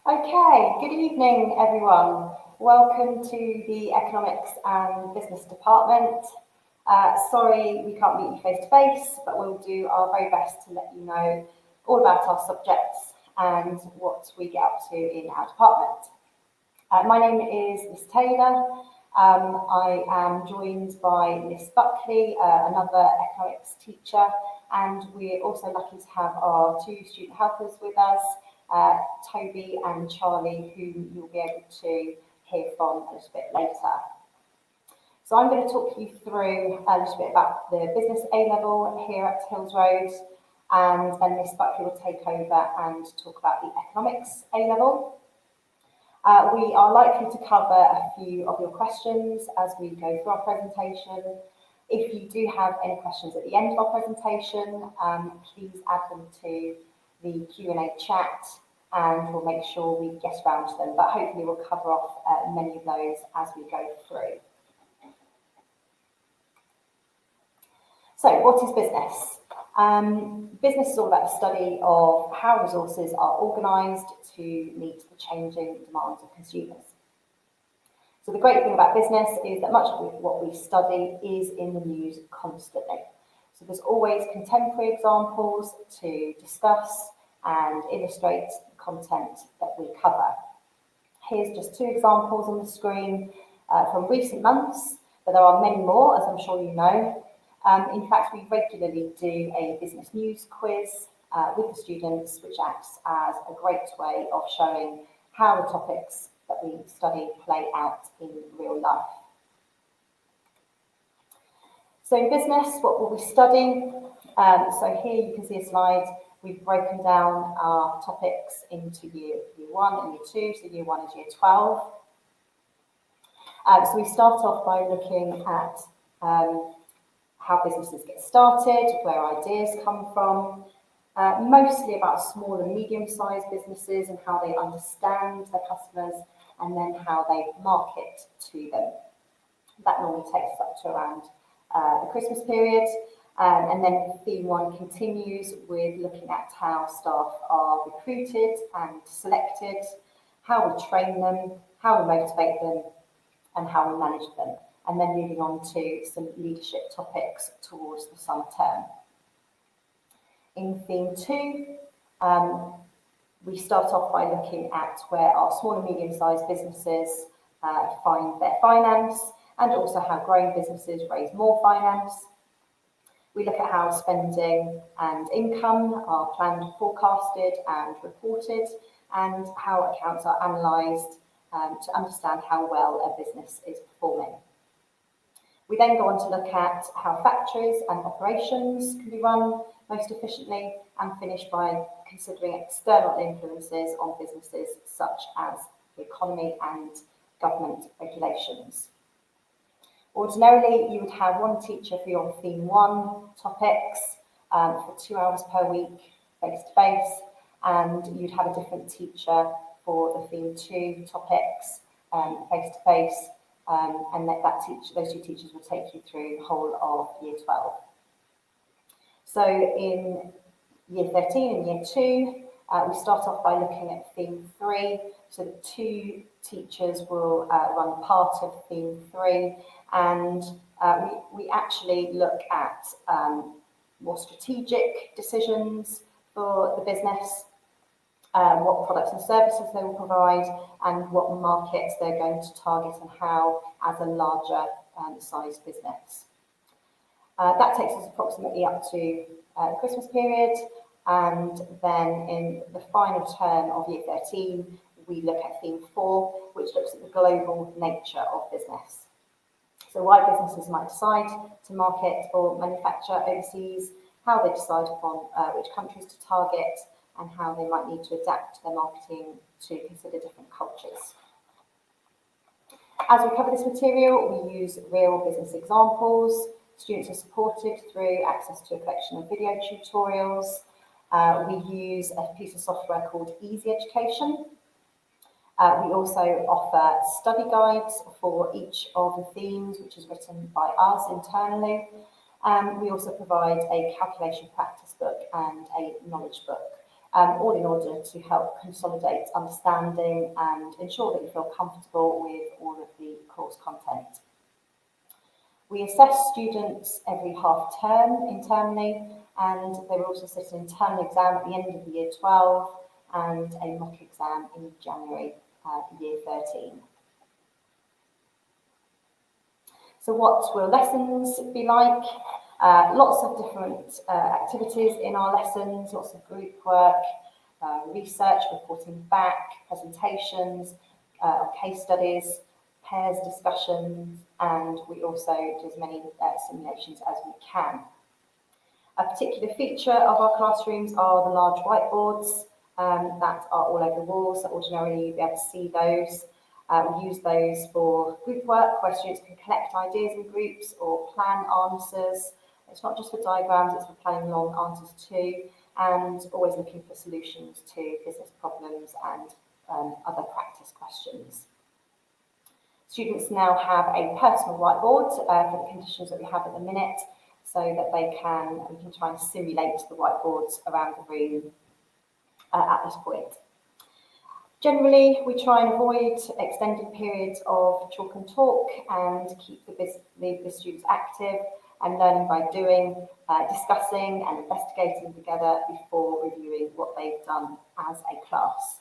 Okay, good evening everyone. Welcome to the Economics and Business Department. Sorry we can't meet you face to face, but we'll do our very best to let you know all about our subjects and what we get up to in our department. My name is Miss Taylor. I am joined by Miss Buckley, another economics teacher, and we're also lucky to have our two student helpers with us, Toby and Charlie, who you'll be able to hear from a little bit later. So I'm going to talk you through a little bit about the business A-level here at Hills Road, and then Miss Buckley will take over and talk about the economics A-level. We are likely to cover a few of your questions as we go through our presentation. If you do have any questions at the end of our presentation, please add them to the Q&A chat and we'll make sure we get around to them, but hopefully we'll cover off many of those as we go through. So what is business? Business is all about the study of how resources are organised to meet the changing demands of consumers. So the great thing about business is that much of what we study is in the news constantly. So there's always contemporary examples to discuss and illustrate the content that we cover. Here's just two examples on the screen from recent months, but there are many more, as I'm sure you know. In fact, we regularly do a business news quiz with the students, which acts as a great way of showing how the topics that we study play out in real life. So in business, what will we study? So here you can see a slide. We've broken down our topics into year 1 and year 2. So year 1 is year 12. So we start off by looking at how businesses get started, where ideas come from, mostly about small and medium-sized businesses and how they understand their customers and then how they market to them. That normally takes us up to around the Christmas period. And then theme 1 continues with looking at how staff are recruited and selected, how we train them, how we motivate them, and how we manage them. And then moving on to some leadership topics towards the summer term. In theme 2, we start off by looking at where our small and medium-sized businesses find their finance and also how growing businesses raise more finance. We look at how spending and income are planned, forecasted and reported, and how accounts are analysed to understand how well a business is performing. We then go on to look at how factories and operations can be run most efficiently and finish by considering external influences on businesses such as the economy and government regulations. Ordinarily, you would have one teacher for your theme 1 topics for 2 hours per week face-to-face, and you'd have a different teacher for the theme 2 topics face-to-face. And those two teachers will take you through the whole of year 12. So in year 13 and year 2, we start off by looking at theme 3. So the 2 teachers will run part of theme 3, and we actually look at more strategic decisions for the business, what products and services they will provide, and what markets they're going to target and how as a larger sized business. That takes us approximately up to the Christmas period, and then in the final term of year 13, we look at theme 4, which looks at the global nature of business. So why businesses might decide to market or manufacture overseas, how they decide upon which countries to target, and how they might need to adapt their marketing to consider different cultures. As we cover this material, we use real business examples. Students are supported through access to a collection of video tutorials. We use a piece of software called Easy Education. We also offer study guides for each of the themes, which is written by us internally. We also provide a calculation practice book and a knowledge book. all in order to help consolidate understanding and ensure that you feel comfortable with all of the course content. We assess students every half term internally, and they will also sit an internal exam at the end of the year 12 and a mock exam in January year 13. So what will lessons be like? Lots of different activities in our lessons, lots of group work, research, reporting back, presentations, case studies, pairs discussions, and we also do as many simulations as we can. A particular feature of our classrooms are the large whiteboards that are all over the walls, so ordinarily you'll be able to see those. We use those for group work, where students can collect ideas in groups or plan answers. It's not just for diagrams, it's for planning long answers too, and always looking for solutions to business problems and other practice questions. Students now have a personal whiteboard for the conditions that we have at the minute, so that we can try and simulate the whiteboards around the room at this point. Generally, we try and avoid extended periods of chalk and talk and keep the students active and learning by doing, discussing and investigating together before reviewing what they've done as a class.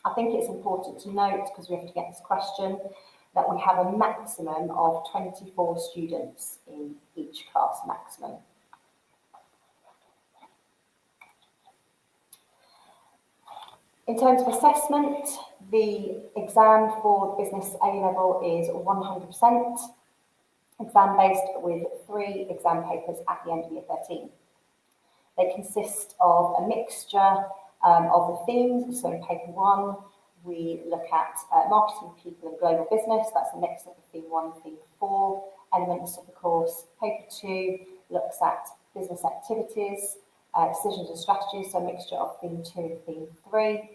I think it's important to note, because we have to get this question, that we have a maximum of 24 students in each class maximum. In terms of assessment, the exam for business A-level is 100% exam-based with 3 exam papers at the end of year 13. They consist of a mixture of the themes. So in paper 1, we look at marketing, people and global business. That's a mix of the theme 1 and theme 4 elements of the course. Paper 2 looks at business activities, decisions and strategies, so a mixture of theme 2 and theme 3.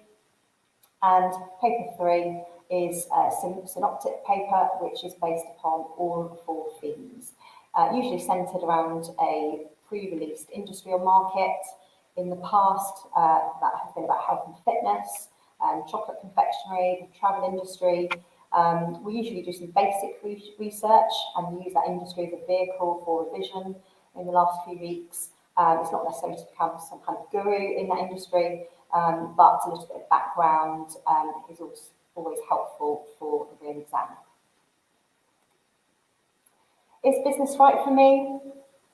And paper 3 is a synoptic paper, which is based upon all 4 themes, usually centred around a pre-released industry or market. In the past, that has been about health and fitness, chocolate confectionery, the travel industry. We usually do some basic research and use that industry as a vehicle for revision in the last few weeks. It's not necessarily to become some kind of guru in that industry, but a little bit of background is always helpful for the real exam. Is business right for me?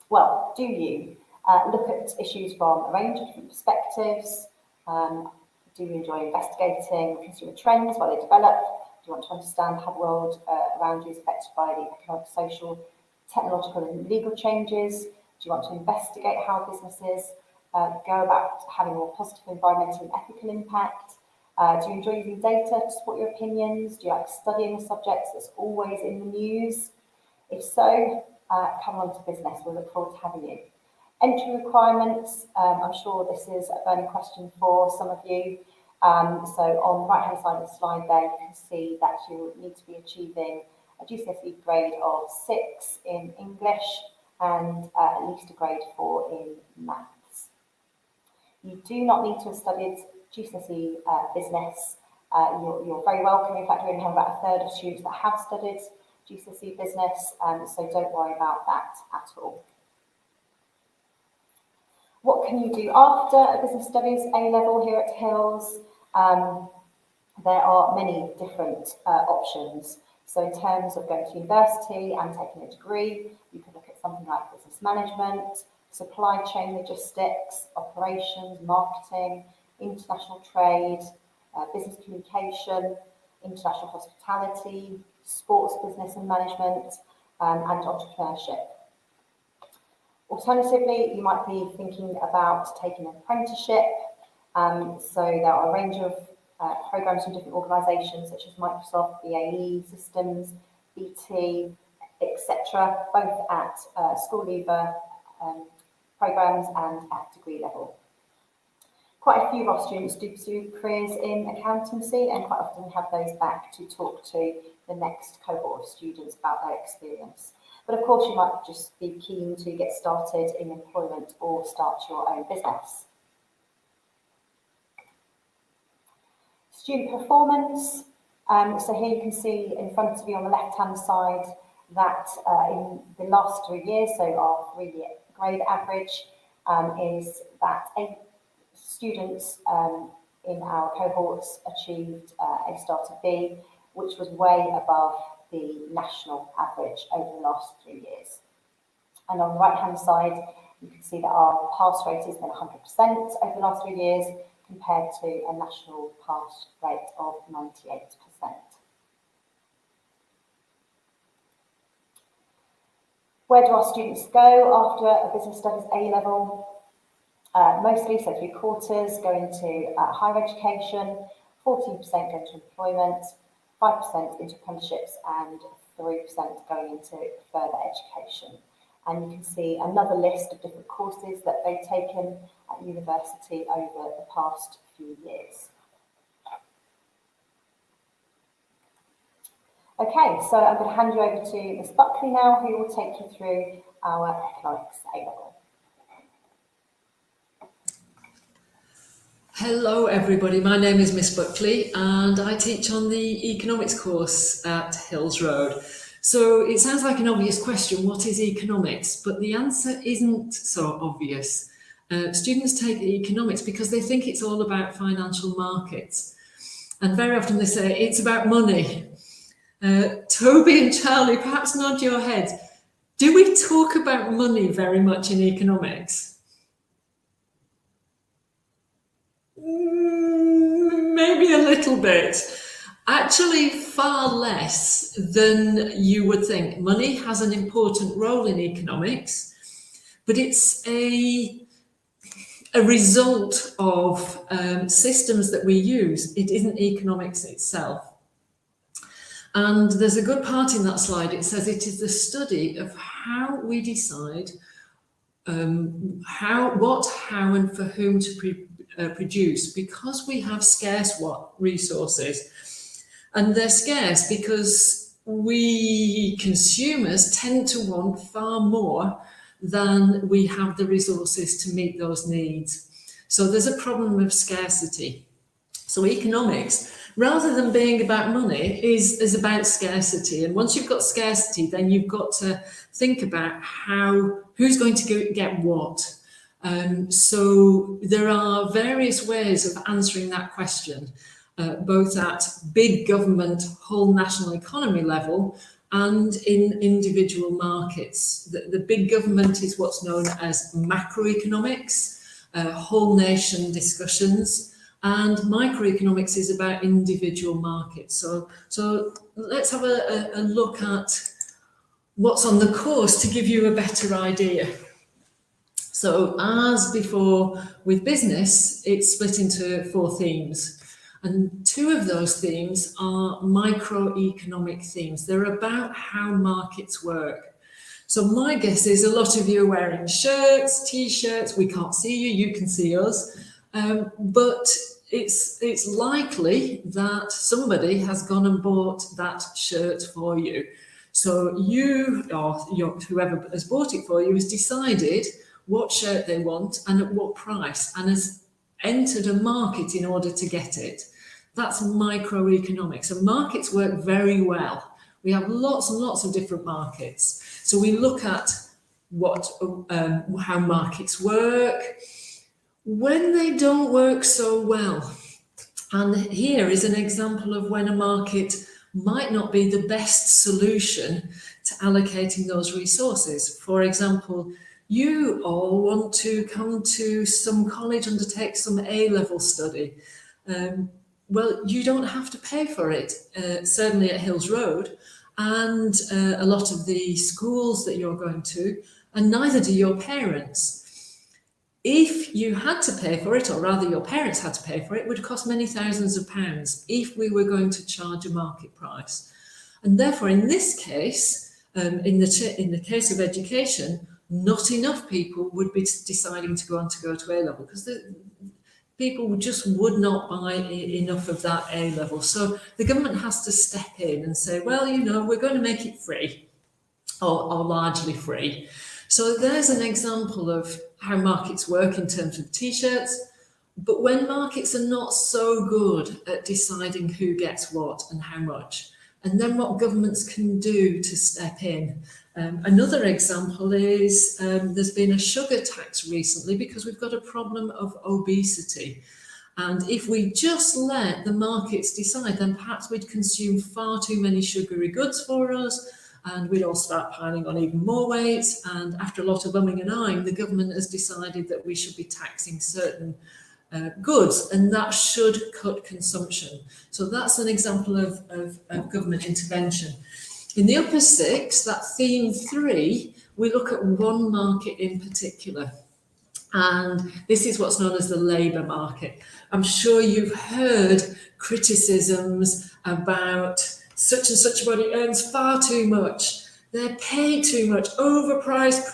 Well, do you? Look at issues from a range of different perspectives. Do you enjoy investigating consumer trends while they develop? Do you want to understand how the world around you is affected by the economic, social, technological and legal changes? Do you want to investigate how businesses go about having a more positive environmental and ethical impact? Do you enjoy using data to support your opinions? Do you like studying a subject that's always in the news? If so, come on to business. We'll look forward to having you. Entry requirements, I'm sure this is a burning question for some of you. So on the right-hand side of the slide there, you can see that you need to be achieving a GCSE grade of 6 in English and at least a grade 4 in maths. You do not need to have studied GCSE business. You're very welcome. In fact, we only have about a third of students that have studied GCSE business, so don't worry about that at all. What can you do after a business studies A-level here at Hills? There are many different options. So in terms of going to university and taking a degree, you can look at something like business management, supply chain logistics, operations, marketing, international trade, business communication, international hospitality, sports business and management, and entrepreneurship. Alternatively, you might be thinking about taking an apprenticeship. So there are a range of programs from different organisations such as Microsoft, BAE, Systems, BT, etc., both at school leaver programs and at degree level. Quite a few of our students do pursue careers in accountancy, and quite often we have those back to talk to the next cohort of students about their experience. But of course, you might just be keen to get started in employment or start your own business. Student performance. So here you can see in front of you on the left-hand side that in the last 3 years, so our 3-year grade average is that 8 students in our cohorts achieved A star to B, which was way above the national average over the last 3 years. And on the right-hand side, you can see that our pass rate has been 100% over the last 3 years, compared to a national pass rate of 98%. Where do our students go after a business studies A-level? Mostly, so 3/4, go into higher education, 14% go into employment, 5% into apprenticeships, and 3% going into further education. And you can see another list of different courses that they've taken at university over the past few years. Okay, so I'm going to hand you over to Ms. Buckley now, who will take you through our economics A-level. Hello everybody, my name is Miss Buckley and I teach on the economics course at Hills Road. So it sounds like an obvious question, what is economics? But the answer isn't so obvious. Students take economics because they think it's all about financial markets. And very often they say it's about money. Toby and Charlie, perhaps nod your heads. Do we talk about money very much in economics? Maybe a little bit. Actually, far less than you would think. Money has an important role in economics, but it's a result of systems that we use. It isn't economics itself. And there's a good part in that slide. It says it is the study of how we decide what, how, and for whom to produce, because we have scarce resources. And they're scarce because we consumers tend to want far more than we have the resources to meet those needs. So there's a problem of scarcity. So economics, rather than being about money, is about scarcity. And once you've got scarcity, then you've got to think about who's going to get what. So there are various ways of answering that question, both at big government, whole national economy level, and in individual markets. The big government is what's known as macroeconomics, whole nation discussions, and microeconomics is about individual markets. So let's have a look at what's on the course to give you a better idea. So as before with business, it's split into 4 themes. And 2 of those themes are microeconomic themes. They're about how markets work. So my guess is a lot of you are wearing shirts, t-shirts. We can't see you, you can see us. But it's likely that somebody has gone and bought that shirt for you. So you, or whoever has bought it for you, has decided what shirt they want and at what price, and has entered a market in order to get it. That's microeconomics, and markets work very well. We have lots and lots of different markets. So we look at how markets work, when they don't work so well. And here is an example of when a market might not be the best solution to allocating those resources. For example, you all want to come to some college, undertake some A-level study. Well, you don't have to pay for it, certainly at Hills Road, and a lot of the schools that you're going to, and neither do your parents. If you had to pay for it, or rather your parents had to pay for it, it would cost many thousands of pounds if we were going to charge a market price. And therefore, in this case, in the case of education, not enough people would be deciding to go to A-level because people just would not buy enough of that A-level. So the government has to step in and say, well, we're going to make it free or largely free. So there's an example of how markets work in terms of t-shirts. But when markets are not so good at deciding who gets what and how much, and then what governments can do to step in. Another example is there's been a sugar tax recently because we've got a problem of obesity. And if we just let the markets decide, then perhaps we'd consume far too many sugary goods for us, and we'd all start piling on even more weight. And after a lot of umming and ahhing, the government has decided that we should be taxing certain goods, and that should cut consumption. So that's an example of government intervention. In the upper six, that theme 3, we look at one market in particular. And this is what's known as the labour market. I'm sure you've heard criticisms about such and such body earns far too much. They're paid too much, overpriced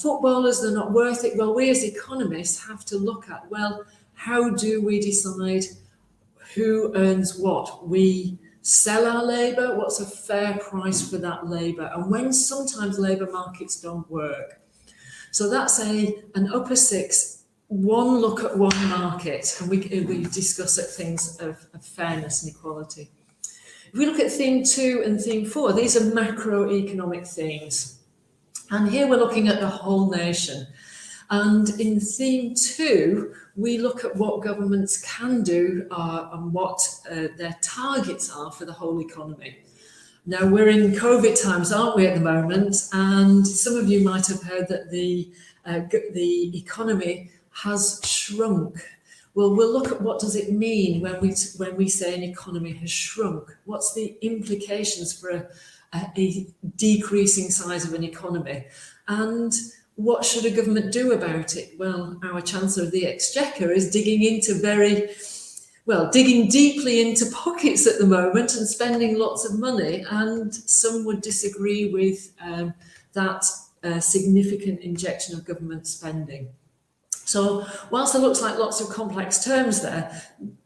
footballers, they're not worth it. Well, we as economists have to look at, well, how do we decide who earns what? We sell our labour, what's a fair price for that labour? And when sometimes labour markets don't work. So that's an upper six, one look at one market, and we discuss at things of fairness and equality. If we look at theme 2 and theme 4, these are macroeconomic themes. And here we're looking at the whole nation. And in theme 2, we look at what governments can do and what their targets are for the whole economy. Now, we're in COVID times, aren't we, at the moment? And some of you might have heard that the economy has shrunk. Well, we'll look at what does it mean when we say an economy has shrunk. What's the implications for a decreasing size of an economy? And what should a government do about it? Well, our Chancellor of the Exchequer is digging deeply into pockets at the moment and spending lots of money, and some would disagree with that significant injection of government spending. So whilst there looks like lots of complex terms there,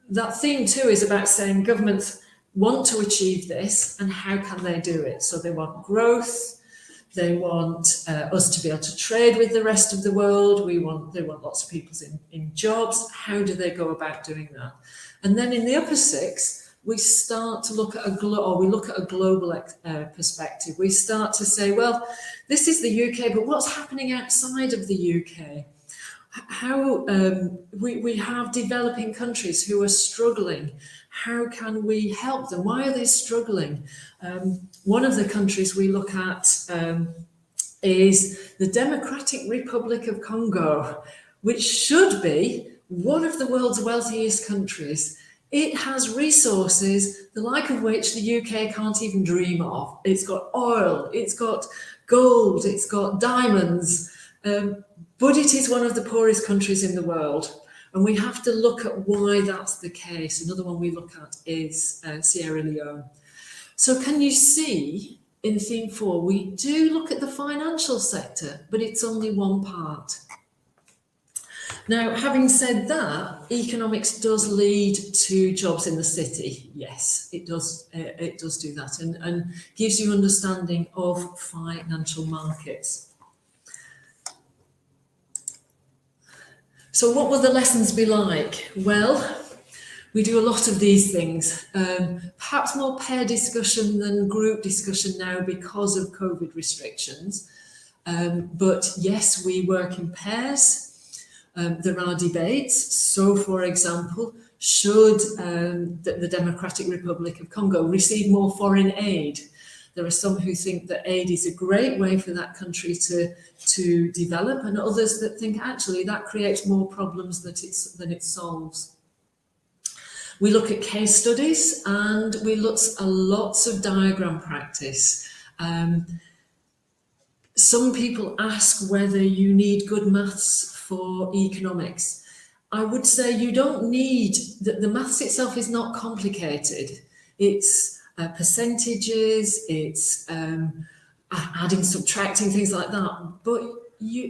that theme 2 is about saying governments want to achieve this and how can they do it? So they want growth, they want us to be able to trade with the rest of the world, they want lots of people in jobs. How do they go about doing that? And then in the upper six, we start to look at a global perspective. We start to say, well, this is the UK, but what's happening outside of the UK? How we have developing countries who are struggling. How can we help them? Why are they struggling? One of the countries we look at is the Democratic Republic of Congo, which should be one of the world's wealthiest countries. It has resources, the like of which the UK can't even dream of. It's got oil, it's got gold, it's got diamonds, but it is one of the poorest countries in the world. And we have to look at why that's the case. Another one we look at is Sierra Leone. So can you see in theme 4, we do look at the financial sector, but it's only one part. Now, having said that, economics does lead to jobs in the city. Yes, it does do that, and gives you understanding of financial markets. So what will the lessons be like? Well, we do a lot of these things, perhaps more pair discussion than group discussion now because of COVID restrictions. But yes, we work in pairs. There are debates. So, for example, should the Democratic Republic of Congo receive more foreign aid? There are some who think that aid is a great way for that country to develop, and others that think actually that creates more problems than it solves. We look at case studies and we look at lots of diagram practice. Some people ask whether you need good maths for economics. I would say you don't need, the maths itself is not complicated. It's percentages, it's adding, subtracting, things like that. But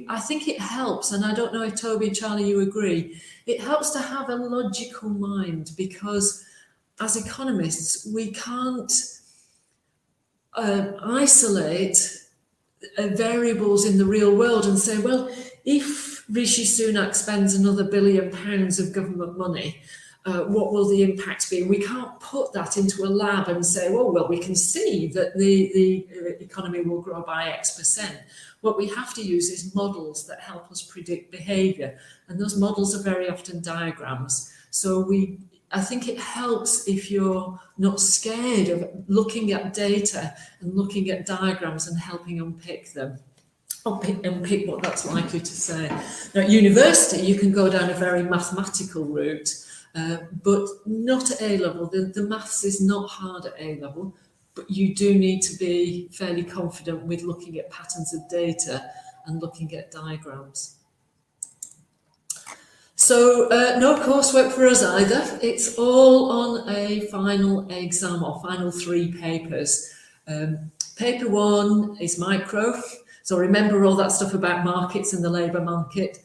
I think it helps, and I don't know if Toby and Charlie, you agree, it helps to have a logical mind, because as economists, we can't isolate variables in the real world and say, well, if Rishi Sunak spends another £1 billion of government money, what will the impact be? We can't put that into a lab and say, well, we can see that the economy will grow by X%. What we have to use is models that help us predict behaviour, and those models are very often diagrams. So I think it helps if you're not scared of looking at data and looking at diagrams and helping unpick them. Unpick what that's likely to say. Now, at university, you can go down a very mathematical route, but not at A-level. The maths is not hard at A-level, but you do need to be fairly confident with looking at patterns of data and looking at diagrams. So no coursework for us either. It's all on a final exam or final 3 papers. Paper 1 is micro. So remember all that stuff about markets and the labour market.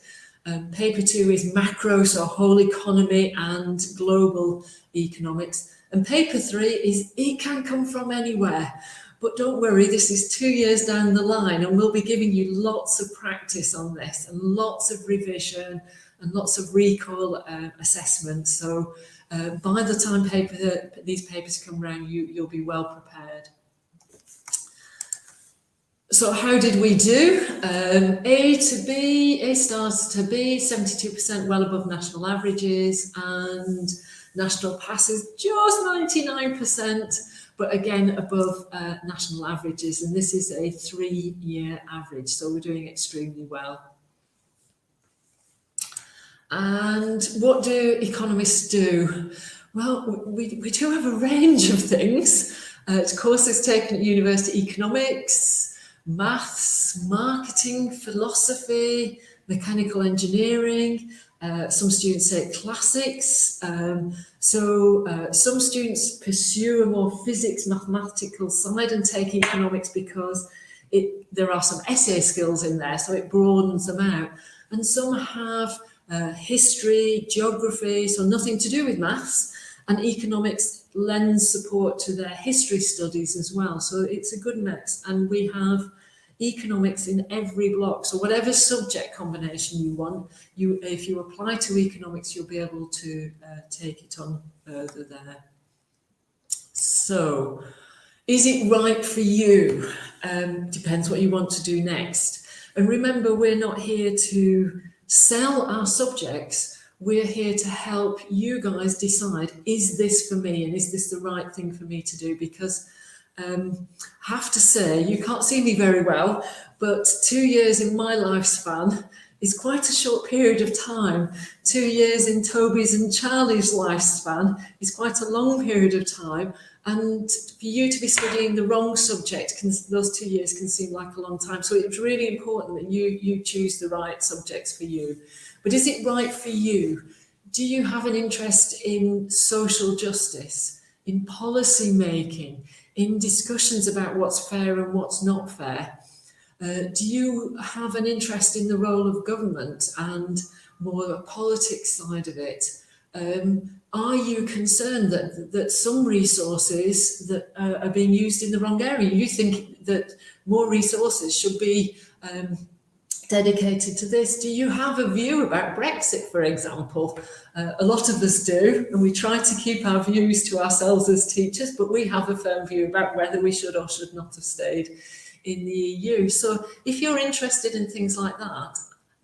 Paper 2 is macro, so whole economy and global economics. And paper 3 is it can come from anywhere. But don't worry, this is 2 years down the line, and we'll be giving you lots of practice on this and lots of revision and lots of recall assessment. So by the time these papers come round, you'll be well prepared. So how did we do? A stars to B, 72% well above national averages, and national passes just 99%, but again above national averages. And this is a 3-year average, so we're doing extremely well. And what do economists do? Well, we do have a range of things. Courses taken at university: economics, maths, marketing, philosophy, mechanical engineering. Some students take classics. Some students pursue a more physics, mathematical side and take economics because there are some essay skills in there, so it broadens them out. And some have history, geography, so nothing to do with maths, and economics lends support to their history studies as well. So it's a good mix, and we have economics in every block. So whatever subject combination you want, if you apply to economics, you'll be able to take it on further there. So, is it right for you? Depends what you want to do next. And remember, we're not here to sell our subjects. We're here to help you guys decide, is this for me, and is this the right thing for me to do? Because I have to say, you can't see me very well, but 2 years in my lifespan is quite a short period of time. 2 years in Toby's and Charlie's lifespan is quite a long period of time. And for you to be studying the wrong subject, those 2 years can seem like a long time. So it's really important that you choose the right subjects for you. But is it right for you? Do you have an interest in social justice, in policy making, in discussions about what's fair and what's not fair? Do you have an interest in the role of government and more the politics side of it? Are you concerned that some resources that are being used in the wrong area? You think that more resources should be dedicated to this? Do you have a view about Brexit, for example? A lot of us do, and we try to keep our views to ourselves as teachers, but we have a firm view about whether we should or should not have stayed in the EU. So if you're interested in things like that,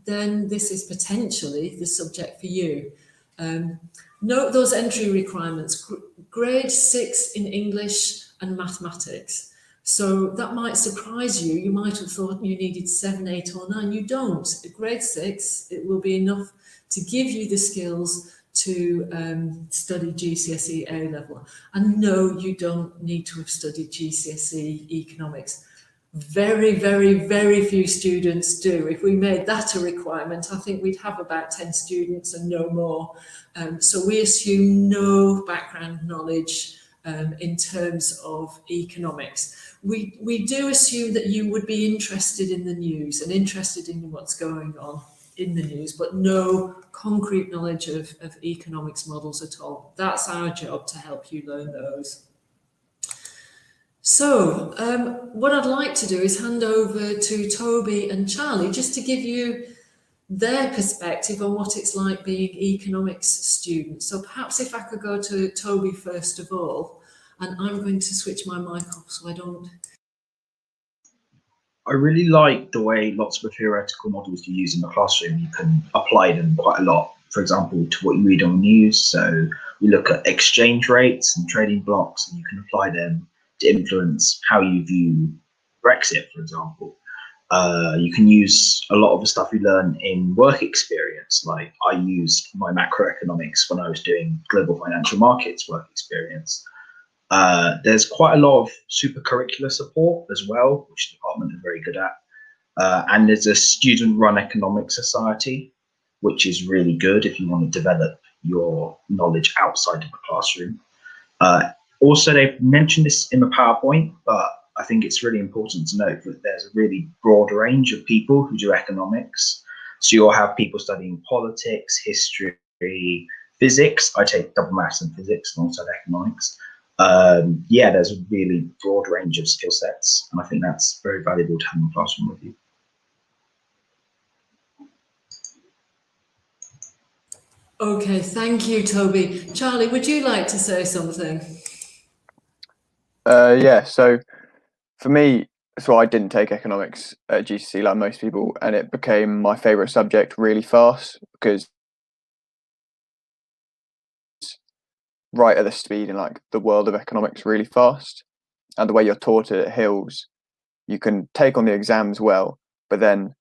then this is potentially the subject for you. Note those entry requirements: grade 6 in English and mathematics. So that might surprise you. You might have thought you needed 7, 8 or 9. You don't. At grade 6, it will be enough to give you the skills to study GCSE A-level. And no, you don't need to have studied GCSE economics. Very, very, very few students do. If we made that a requirement, I think we'd have about 10 students and no more. So we assume no background knowledge in terms of economics. We do assume that you would be interested in the news and interested in what's going on in the news, but no concrete knowledge of economics models at all. That's our job, to help you learn those. So what I'd like to do is hand over to Toby and Charlie just to give you their perspective on what it's like being economics students. So perhaps if I could go to Toby first of all, and I'm going to switch my mic off so I don't. I really like the way lots of the theoretical models you use in the classroom, you can apply them quite a lot. For example, to what you read on the news. So we look at exchange rates and trading blocks, and you can apply them to influence how you view Brexit, for example. You can use a lot of the stuff you learn in work experience. Like I used my macroeconomics when I was doing global financial markets work experience. There's quite a lot of super curricular support as well, which the department are very good at. And there's a student-run economic society, which is really good if you want to develop your knowledge outside of the classroom. Also, they mentioned this in the PowerPoint, but I think it's really important to note that there's a really broad range of people who do economics. So you'll have people studying politics, history, physics. I take double maths and physics alongside economics. Yeah, there's a really broad range of skill sets, and I think that's very valuable to have in the classroom with you. Okay, thank you, Toby. Charlie, would you like to say something? Yeah, so for me, so I didn't take economics at GCSE like most people, and it became my favourite subject really fast because right at the speed in like the world of economics really fast, and the way you're taught it at Hills, you can take on the exams well, but then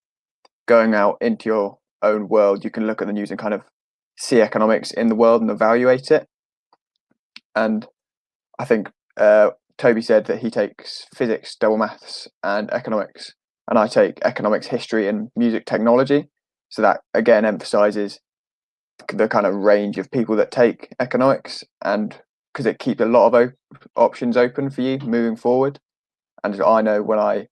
going out into your own world, you can look at the news and kind of see economics in the world and evaluate it. And I think Toby said that he takes physics, double maths, and economics, and I take economics, history, and music technology. So that again emphasizes the kind of range of people that take economics, and because it keeps a lot of options open for you moving forward. And I know when I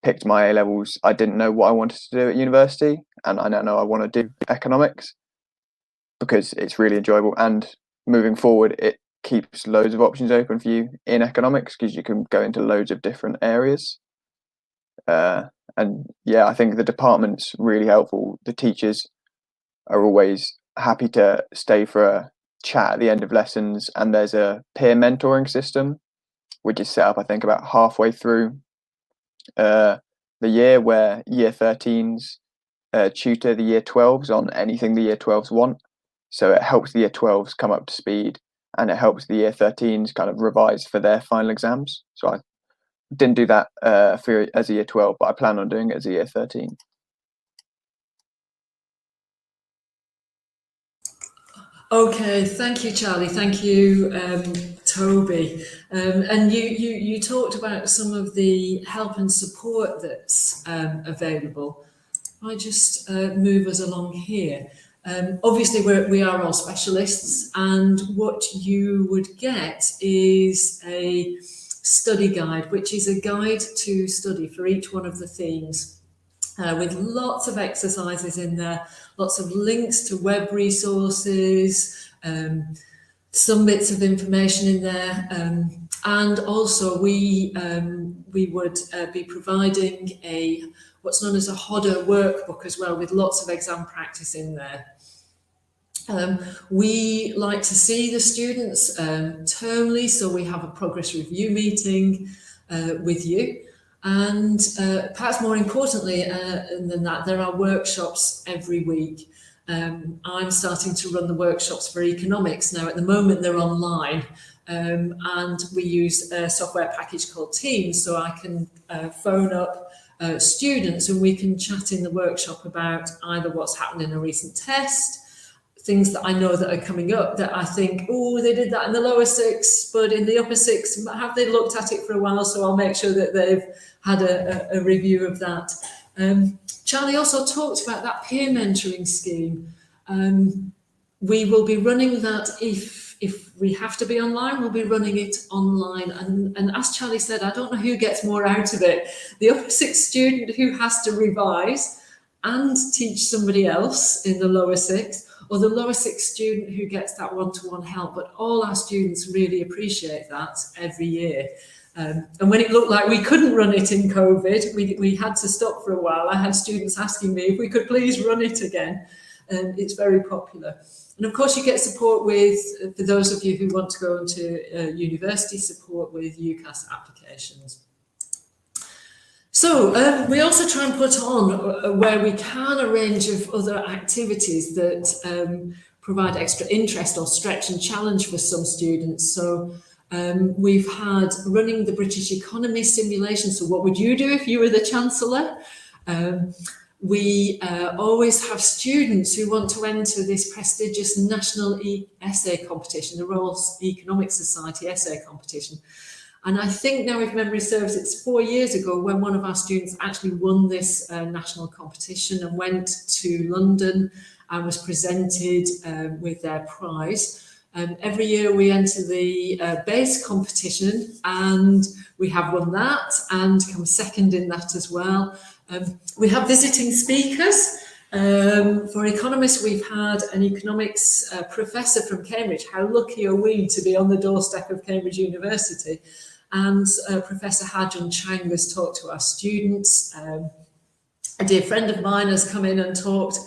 picked my A levels, I didn't know what I wanted to do at university, and I now know I want to do economics because it's really enjoyable. And moving forward, it keeps loads of options open for you in economics because you can go into loads of different areas. And yeah, I think the department's really helpful. The teachers are always happy to stay for a chat at the end of lessons, and there's a peer mentoring system which is set up I think about halfway through the year, where year 13s tutor the year 12s on anything the year 12s want. So it helps the year 12s come up to speed, and it helps the year 13s kind of revise for their final exams. So I didn't do that as a year 12, but I plan on doing it as a year 13. Okay, thank you, Charlie. Thank you, Toby. And you talked about some of the help and support that's available. I just move us along here. Obviously, we are all specialists, and what you would get is a study guide, which is a guide to study for each one of the themes. With lots of exercises in there, lots of links to web resources, some bits of information in there, and also we would be providing what's known as a HODA workbook as well, with lots of exam practice in there. We like to see the students termly, so we have a progress review meeting with you. And perhaps more importantly than that, there are workshops every week. I'm starting to run the workshops for economics now. At the moment, they're online, and we use a software package called Teams, so I can phone up students and we can chat in the workshop about either what's happened in a recent test, things that I know that are coming up that I think, oh, they did that in the lower six, but in the upper six, have they looked at it for a while? So I'll make sure that they've had a review of that. Charlie also talked about that peer mentoring scheme. We will be running that if we have to be online, we'll be running it online. And as Charlie said, I don't know who gets more out of it. The upper six student who has to revise and teach somebody else in the lower six, or the lower six student who gets that one-to-one help. But all our students really appreciate that every year. And when it looked like we couldn't run it in COVID, we had to stop for a while. I had students asking me if we could please run it again. It's very popular. And of course, you get support with, for those of you who want to go into university, support with UCAS applications. So we also try and put on, where we can, a range of other activities that provide extra interest or stretch and challenge for some students. So we've had running the British economy simulation. So what would you do if you were the Chancellor? We always have students who want to enter this prestigious national essay competition, the Royal Economic Society essay competition. And I think now, if memory serves, it's 4 years ago when one of our students actually won this national competition and went to London and was presented with their prize. Every year we enter the base competition, and we have won that and come second in that as well. We have visiting speakers. For economists, we've had an economics professor from Cambridge. How lucky are we to be on the doorstep of Cambridge University? And Professor Ha-Jun Chang has talked to our students. A dear friend of mine has come in and talked.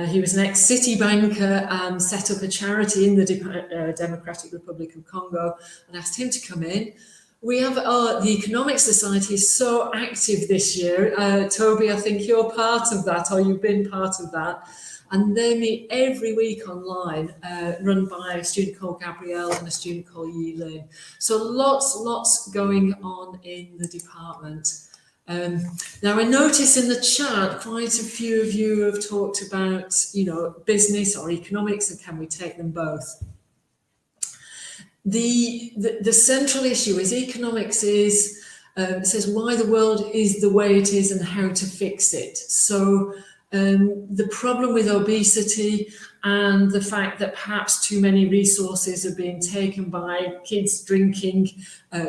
He was an ex-City banker and set up a charity in the Democratic Republic of Congo, and asked him to come in. We have the Economic Society is so active this year. Toby, I think you're part of that, or you've been part of that. And they meet every week online, run by a student called Gabrielle and a student called Yi Lin. So lots going on in the department. Now I notice in the chat quite a few of you have talked about, business or economics, and can we take them both? The central issue is economics is says why the world is the way it is and how to fix it. So the problem with obesity and the fact that perhaps too many resources are being taken by kids drinking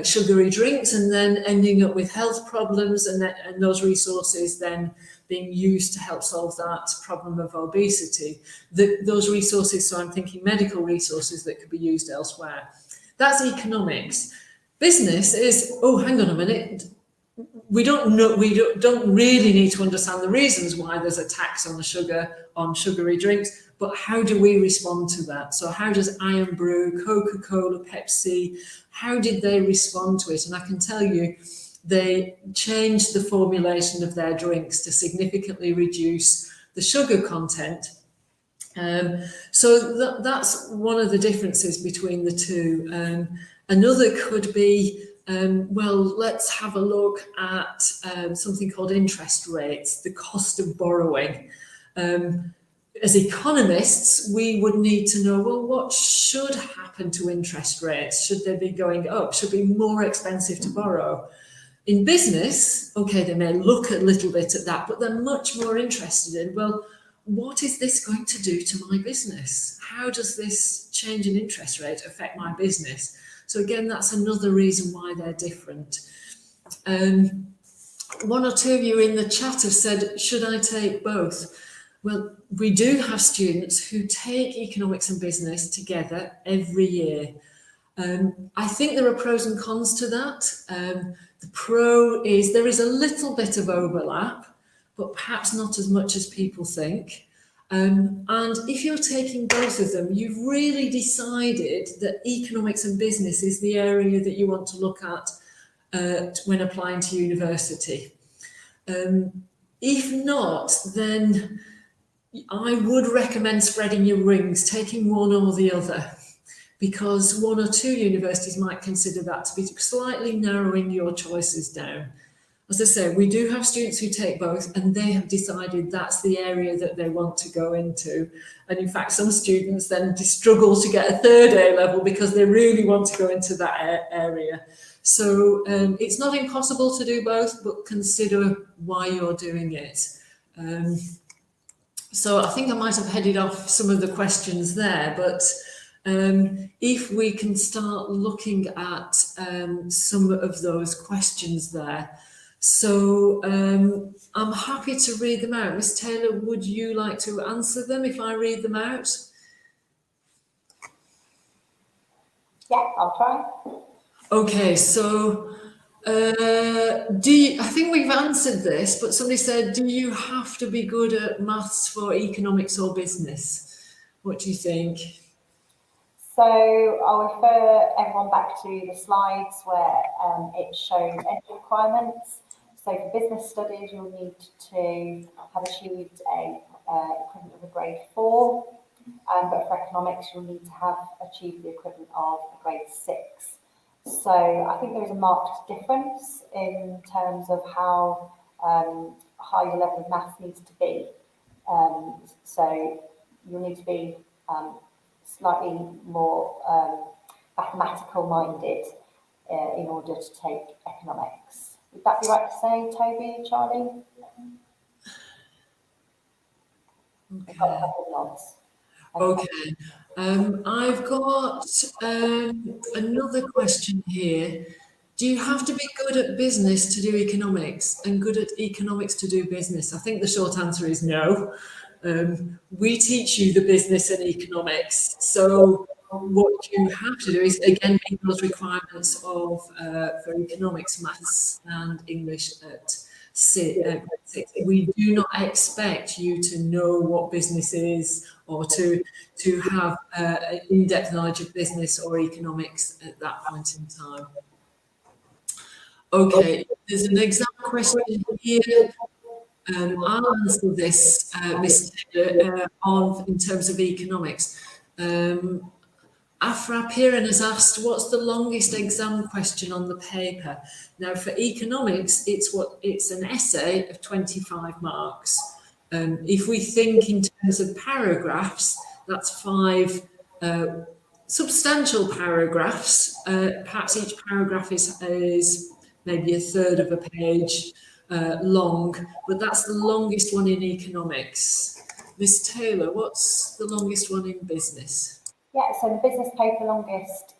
sugary drinks and then ending up with health problems, and those resources then being used to help solve that problem of obesity. Those resources, so I'm thinking medical resources that could be used elsewhere. That's economics. Business is, oh, hang on a minute. We don't really need to understand the reasons why there's a tax on sugary drinks, but how do we respond to that? So how does Iron Brew, Coca-Cola, Pepsi, how did they respond to it? And I can tell you, they changed the formulation of their drinks to significantly reduce the sugar content. So that's one of the differences between the two. Another could be, well, let's have a look at something called interest rates, the cost of borrowing. As economists, we would need to know, well, what should happen to interest rates? Should they be going up? Should it be more expensive to borrow? In business, okay, they may look a little bit at that, but they're much more interested in, well, what is this going to do to my business? How does this change in interest rate affect my business? So again, that's another reason why they're different. One or two of you in the chat have said, should I take both? Well, we do have students who take economics and business together every year. I think there are pros and cons to that. The pro is there is a little bit of overlap, but perhaps not as much as people think. And if you're taking both of them, you've really decided that economics and business is the area that you want to look at when applying to university. If not, then I would recommend spreading your wings, taking one or the other, because one or two universities might consider that to be slightly narrowing your choices down. As I say, we do have students who take both, and they have decided that's the area that they want to go into. And in fact, some students then struggle to get a third A level because they really want to go into that area. So it's not impossible to do both, but consider why you're doing it. So I think I might have headed off some of the questions there, but if we can start looking at some of those questions there. So I'm happy to read them out. Ms. Taylor, would you like to answer them if I read them out? Yeah, I'll try. Okay, so I think we've answered this, but somebody said, do you have to be good at maths for economics or business? What do you think? So I'll refer everyone back to the slides where it shows entry requirements. So for business studies, you'll need to have achieved a equivalent of a grade 4, but for economics, you'll need to have achieved the equivalent of a grade 6. So I think there is a marked difference in terms of how high your level of maths needs to be. So you'll need to be slightly more mathematical minded in order to take economics. Would that be right to say, Toby and Charlie? Okay. I've got a couple of nods. Okay. I've got another question here. Do you have to be good at business to do economics and good at economics to do business? I think the short answer is no. We teach you the business and economics. So what you have to do is, again, meet those requirements of for economics, maths and English at grade 6. We do not expect you to know what business is or to have an in-depth knowledge of business or economics at that point in time. Okay, there's an exam question here. I'll answer this, Ms. Taylor, in terms of economics. Afra Piran has asked, what's the longest exam question on the paper? Now, for economics, it's an essay of 25 marks. If we think in terms of paragraphs, that's 5 substantial paragraphs. Perhaps each paragraph is maybe a third of a page long, but that's the longest one in economics. Ms. Taylor, what's the longest one in business? Yeah, so the business paper longest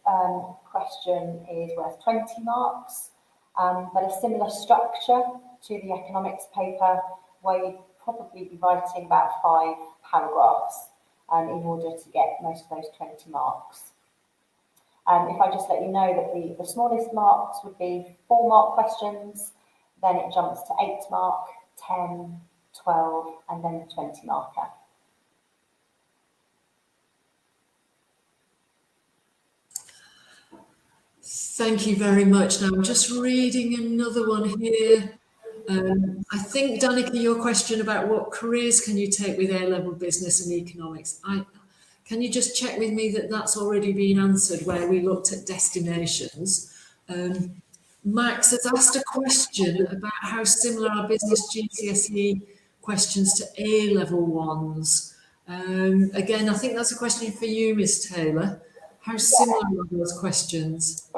question is worth 20 marks, but a similar structure to the economics paper where you'd probably be writing about 5 paragraphs in order to get most of those 20 marks. If I just let you know that the smallest marks would be 4-mark questions, then it jumps to 8-mark, 10, 12, and then the 20-marker. Thank you very much. Now I'm just reading another one here. I think, Danica, your question about what careers can you take with A-level business and economics, can you just check with me that that's already been answered where we looked at destinations? Max has asked a question about how similar are business GCSE questions to A-level ones. Again, I think that's a question for you, Ms. Taylor. How similar are those questions?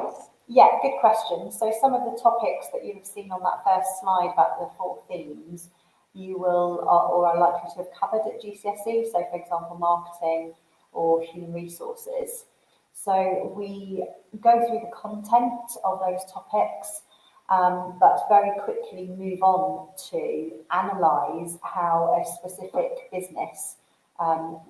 Yeah, good question. So some of the topics that you've seen on that first slide about the 4 themes, you will or are likely to have covered at GCSE. So for example, marketing or human resources. So we go through the content of those topics, but very quickly move on to analyse how a specific business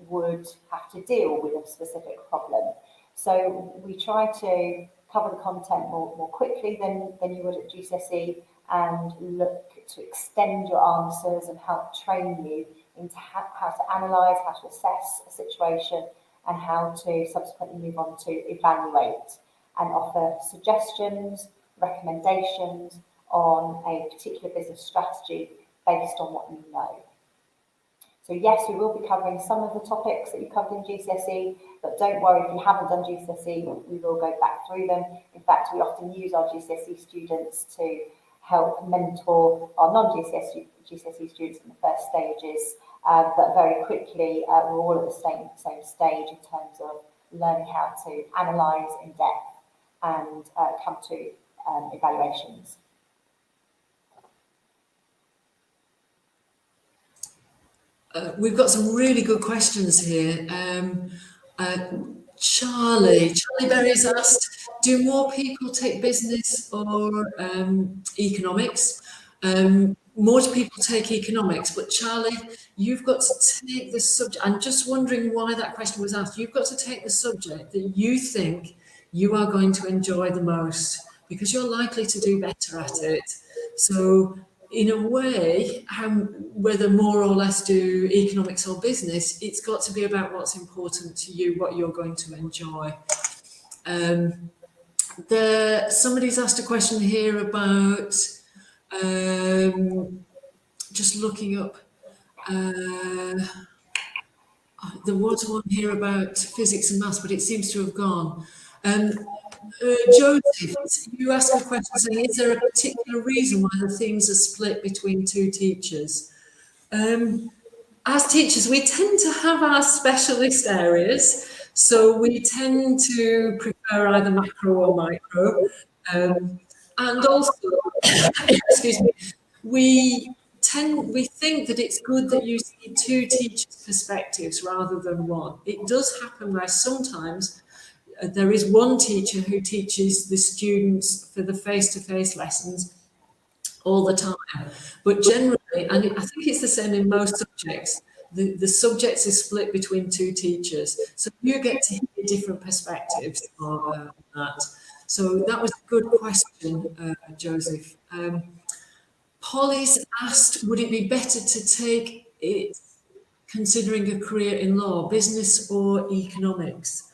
would have to deal with a specific problem. So we try to cover the content more quickly than you would at GCSE and look to extend your answers and help train you into how to analyse, how to assess a situation and how to subsequently move on to evaluate and offer suggestions, recommendations on a particular business strategy based on what you know. So yes, we will be covering some of the topics that you covered in GCSE, but don't worry if you haven't done GCSE, we will go back through them. In fact, we often use our GCSE students to help mentor our non-GCSE students in the first stages, but very quickly we're all at the same stage in terms of learning how to analyse in depth and come to evaluations. We've got some really good questions here. Charlie Berry has asked, do more people take business or economics? More people take economics, but Charlie, you've got to take the subject. I'm just wondering why that question was asked. You've got to take the subject that you think you are going to enjoy the most. because you're likely to do better at it. So in a way, whether more or less do economics or business, it's got to be about what's important to you, what you're going to enjoy. Somebody's asked a question here about just looking up. There was one here about physics and maths, but it seems to have gone. Joseph, you asked a question saying, is there a particular reason why the themes are split between two teachers? As teachers, we tend to have our specialist areas, so we tend to prefer either macro or micro. And also, excuse me, we think that it's good that you see two teachers' perspectives rather than one. It does happen where sometimes there is one teacher who teaches the students for the face-to-face lessons all the time. But generally, and I think it's the same in most subjects, the subjects is split between two teachers. So you get to hear different perspectives on that. So that was a good question, Joseph. Polly's asked, would it be better to take it considering a career in law, business or economics?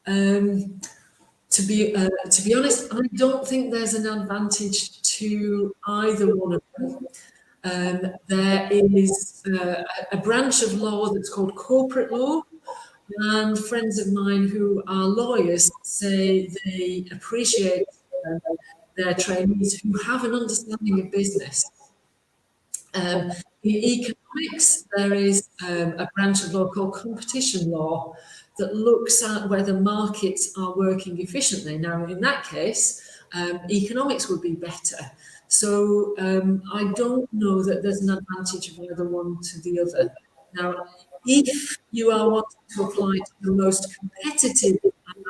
To be honest, I don't think there's an advantage to either one of them. There is a branch of law that's called corporate law, and friends of mine who are lawyers say they appreciate their trainees who have an understanding of business. In economics, there is a branch of law called competition law that looks at whether markets are working efficiently. Now, in that case, economics would be better. So I don't know that there's an advantage of either one to the other. Now, if you are wanting to apply to the most competitive,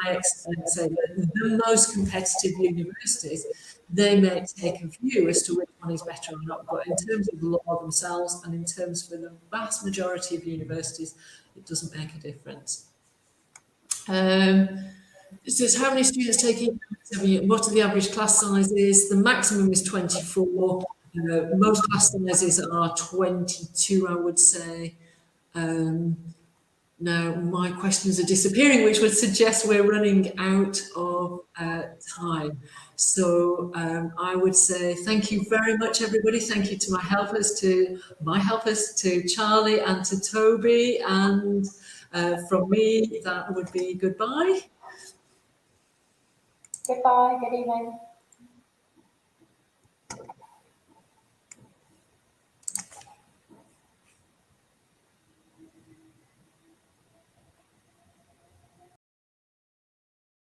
I say the most competitive universities, they may take a view as to which one is better or not. But in terms of the law themselves and in terms for the vast majority of universities, it doesn't make a difference. It says, how many students taking? What are the average class sizes? The maximum is 24. Most class sizes are 22, I would say. Now, my questions are disappearing, which would suggest we're running out of time. So I would say thank you very much, everybody. Thank you to my helpers, to Charlie and to Toby. And from me, that would be goodbye. Goodbye, good evening.